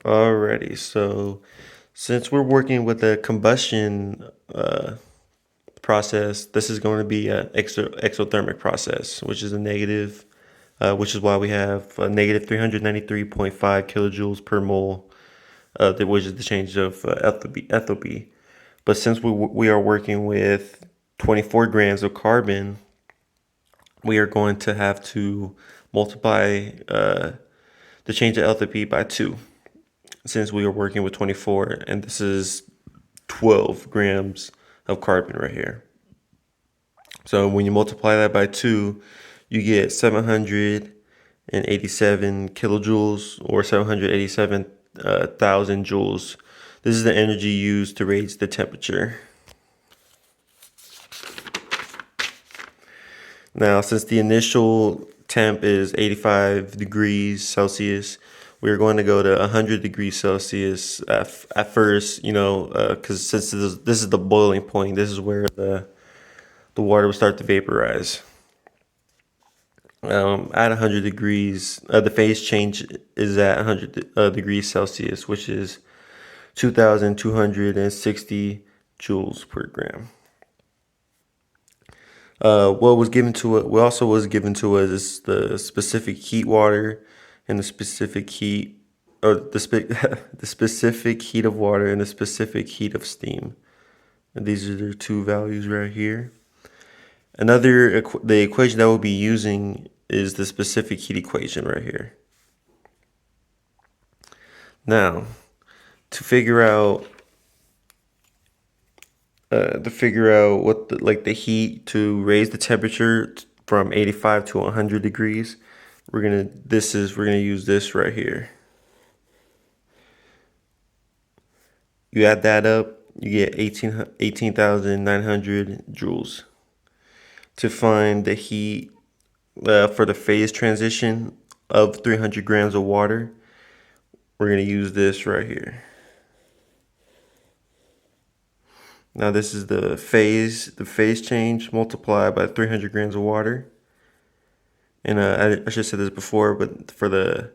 Alrighty, so since we're working with a combustion process, this is going to be an exothermic process, which is a negative, which is why we have a negative 393.5 kilojoules per mole, which is the change of enthalpy. But since we are working with 24 grams of carbon, we are going to have to multiply the change of enthalpy by 2, since we are working with 24, and this is 12 grams of carbon right here. So when you multiply that by 2, you get 787 kilojoules, or 787,000 joules. This is the energy used to raise the temperature. Now, since the initial temp is 85 degrees Celsius, we're going to go to 100 degrees Celsius at first, because since this is the boiling point, this is where the water will start to vaporize. At 100 degrees, the phase change is at 100 degrees Celsius, which is 2,260 joules per gram. What also was given to us is the specific heat water and the specific heat, or the specific heat of water and the specific heat of steam. And these are the two values right here. The equation that we'll be using is the specific heat equation right here. Now, to figure out what the heat to raise the temperature from 85 to 100 degrees, we're gonna use this right here. You add that up, you get 18,900 joules. To find the heat for the phase transition of 300 grams of water, we're gonna use this right here. Now this is the phase change multiplied by 300 grams of water. And I should have said this before, but for the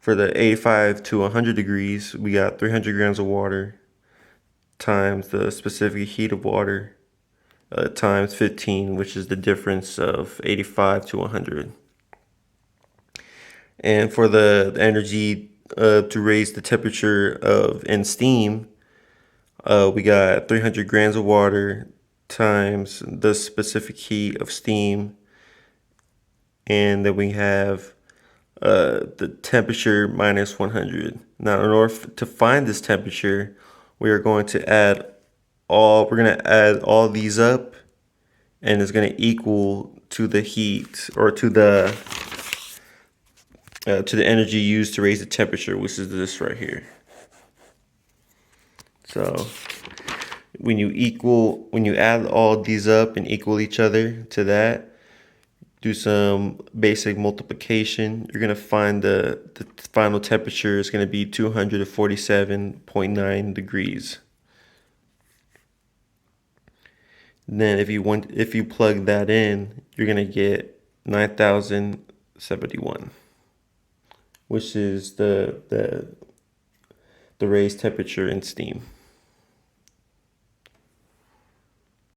85 to 100 degrees, we got 300 grams of water times the specific heat of water times 15, which is the difference of 85 to 100. And for the energy to raise the temperature in steam, we got 300 grams of water times the specific heat of steam, and then we have the temperature minus 100. Now, in order to find this temperature, we're going to add all these up, and it's going to equal to the heat, or to the energy used to raise the temperature, which is this right here. So when you add all these up and equal each other to that, do some basic multiplication, you're going to find the final temperature is going to be 247.9 degrees. And then if you plug that in, you're going to get 9,071, which is the raised temperature in steam.